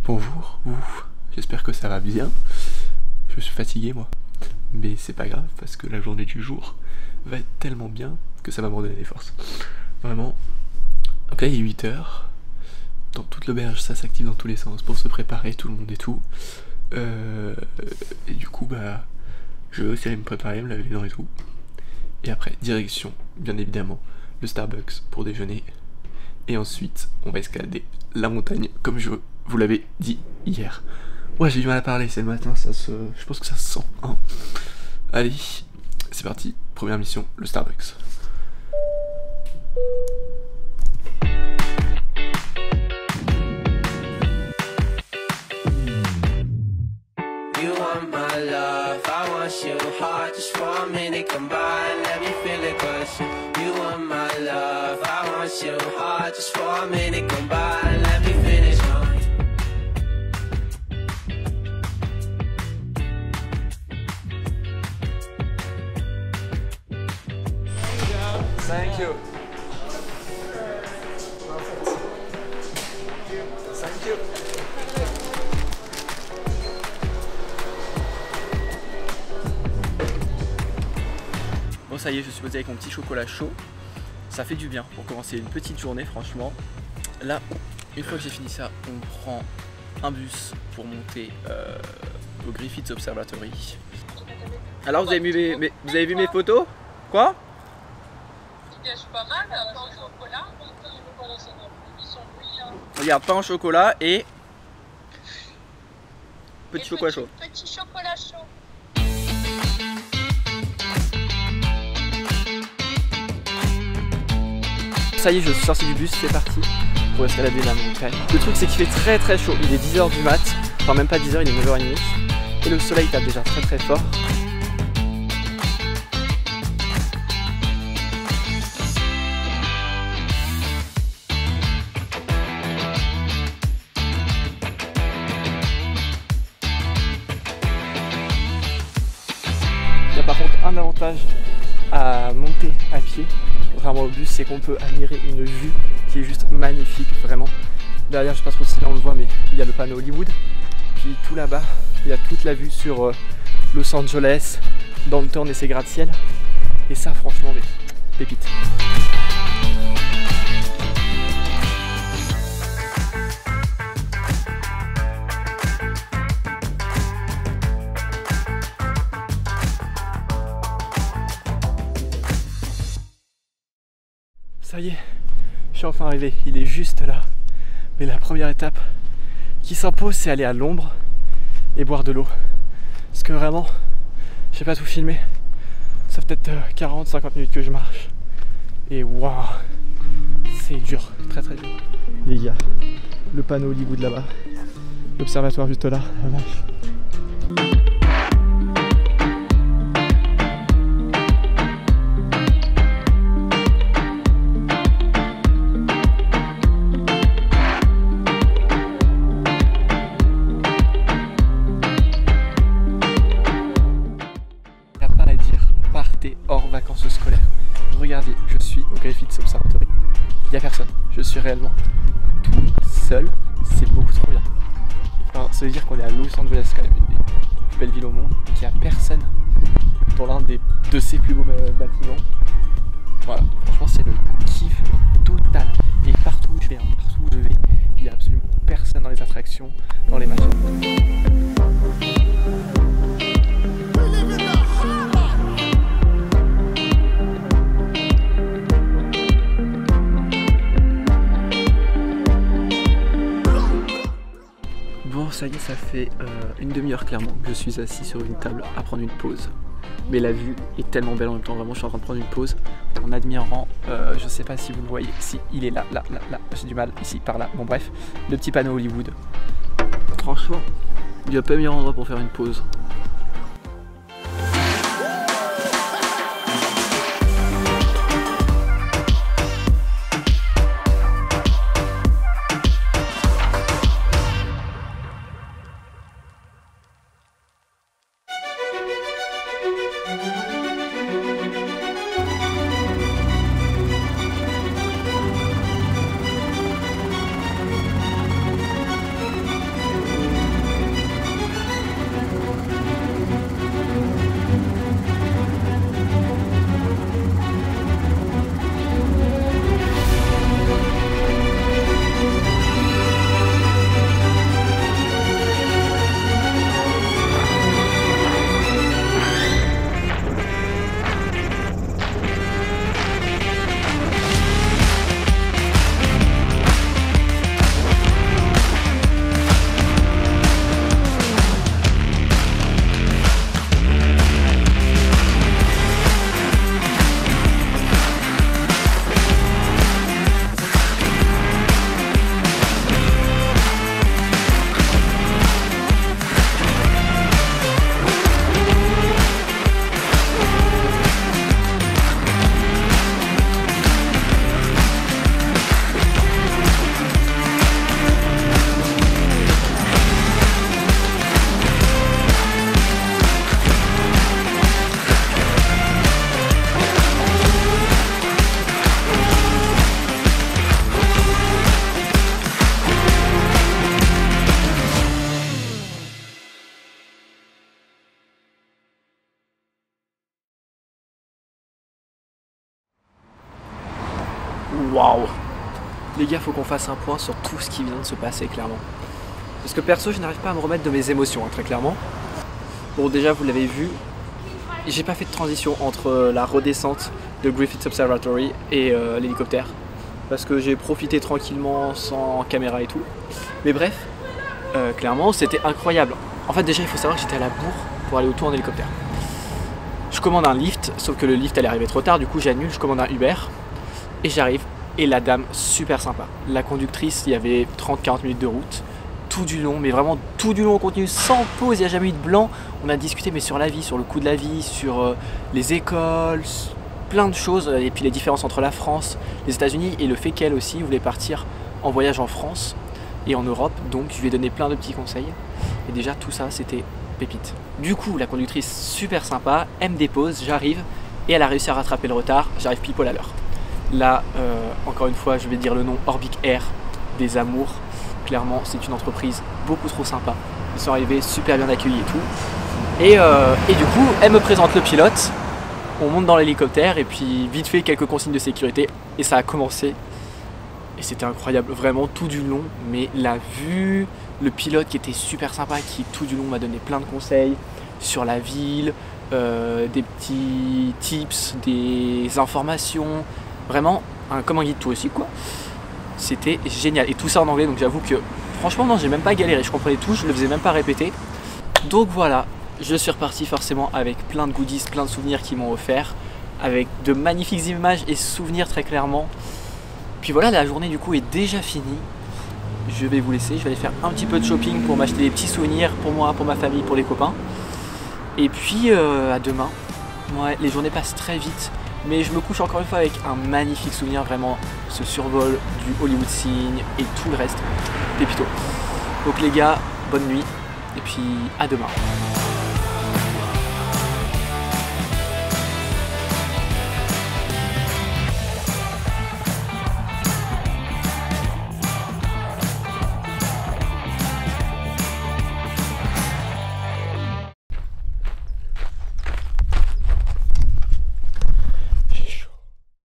Bonjour, j'espère que ça va bien. Je suis fatigué moi, mais c'est pas grave parce que la journée du jour va être tellement bien que ça va me redonner des forces. Vraiment. Donc là il est 8h, dans toute l'auberge ça s'active dans tous les sens pour se préparer, tout le monde et tout. Et du coup bah je vais aussi aller me préparer, me laver les dents et tout. Et après direction bien évidemment le Starbucks pour déjeuner. Et ensuite on va escalader la montagne comme je vous l'avais dit hier. Ouais, j'ai du mal à parler, c'est le matin, je pense que ça se sent, hein. Allez, c'est parti, première mission, le Starbucks. You want my love, I want you hard, just for a minute, come by and let me feel it, cause you want my love, I want you hard, just for a minute, come by and let me finish. Thank you. Thank you. Bon ça y est, je suis posé avec mon petit chocolat chaud. Ça fait du bien pour commencer une petite journée franchement. Là, une fois que j'ai fini ça, on prend un bus pour monter au Griffith Observatory. Alors vous avez vu mes photos? Quoi? Je suis pas mal, pain au chocolat. Regarde, pain au chocolat et petit chocolat chaud. Petit chocolat chaud. Ça y est, je suis sorti du bus, c'est parti pour escalader la montagne. Le truc c'est qu'il fait très chaud, il est 10h du mat, enfin même pas 10h, il est 9h30 et le soleil tape déjà très fort. Il y a par contre un avantage à monter à pied, contrairement au bus, c'est qu'on peut admirer une vue qui est juste magnifique, vraiment. Derrière, je sais pas trop si là on le voit, mais il y a le panneau Hollywood. Puis tout là-bas, il y a toute la vue sur Los Angeles, Downtown et ses gratte-ciel. Et ça, franchement, mais pépite. Ça y est, je suis enfin arrivé, il est juste là. Mais la première étape qui s'impose, c'est aller à l'ombre et boire de l'eau. Parce que vraiment, j'ai pas tout filmé. Ça fait peut-être 40-50 minutes que je marche. Et waouh, c'est dur, très dur. Les gars, le panneau Hollywood là-bas, l'observatoire juste là, la vache. Hors vacances scolaires. Regardez, je suis au Griffith Observatory. Il n'y a personne. Je suis réellement tout seul. C'est beaucoup trop bien. Enfin, ça veut dire qu'on est à Los Angeles, quand même, une des plus belles villes au monde, et qu'il n'y a personne dans l'un de ses plus beaux bâtiments. Voilà, franchement, c'est le kiff total. Et partout où je vais, il n'y a absolument personne dans les attractions, dans les machines. Bon, ça y est, ça fait une demi-heure clairement que je suis assis sur une table à prendre une pause. Mais la vue est tellement belle en même temps, vraiment je suis en train de prendre une pause en admirant, je sais pas si vous le voyez, si il est là, j'ai du mal, ici, par là, bon bref, le petit panneau Hollywood. Franchement, il n'y a pas meilleur endroit pour faire une pause. waouh. Les gars, faut qu'on fasse un point sur tout ce qui vient de se passer, clairement. Parce que perso, je n'arrive pas à me remettre de mes émotions, hein, très clairement. Bon, déjà, vous l'avez vu, j'ai pas fait de transition entre la redescente de Griffith Observatory et l'hélicoptère. Parce que j'ai profité tranquillement sans caméra et tout. Mais bref, clairement, c'était incroyable. En fait, déjà, il faut savoir que j'étais à la bourre pour aller au tour en hélicoptère. Je commande un lift, sauf que le lift allait arriver trop tard, du coup j'annule, je commande un Uber et j'arrive. Et la dame, super sympa. La conductrice, il y avait 30-40 minutes de route, tout du long, mais vraiment tout du long on continue sans pause, il n'y a jamais eu de blanc. On a discuté mais sur la vie, sur le coût de la vie, sur les écoles, plein de choses, et puis les différences entre la France, les États-Unis et le fait qu'elle aussi voulait partir en voyage en France et en Europe, donc je lui ai donné plein de petits conseils. Et déjà tout ça c'était pépite. Du coup la conductrice super sympa, elle me dépose, j'arrive et elle a réussi à rattraper le retard, j'arrive pile poil à l'heure. Là, encore une fois, je vais dire le nom Orbic Air des Amours. Clairement, c'est une entreprise beaucoup trop sympa. Ils sont arrivés super bien accueillis et tout. Et du coup, elle me présente le pilote. On monte dans l'hélicoptère et puis vite fait quelques consignes de sécurité. Et ça a commencé. Et c'était incroyable, vraiment tout du long. Mais la vue, le pilote qui était super sympa, qui tout du long m'a donné plein de conseils sur la ville, des petits tips, des informations. Vraiment, comme un guide touristique quoi. C'était génial. Et tout ça en anglais, donc j'avoue que franchement non, j'ai même pas galéré, je comprenais tout, je le faisais même pas répéter. Donc voilà, je suis reparti forcément avec plein de goodies, plein de souvenirs qu'ils m'ont offert, avec de magnifiques images et souvenirs très clairement. Puis voilà, la journée du coup est déjà finie. Je vais vous laisser, je vais aller faire un petit peu de shopping pour m'acheter des petits souvenirs pour moi, pour ma famille, pour les copains. Et puis à demain. Ouais, les journées passent très vite. Mais je me couche encore une fois avec un magnifique souvenir, vraiment, ce survol du Hollywood Sign et tout le reste, pépito. Donc les gars, bonne nuit et puis à demain.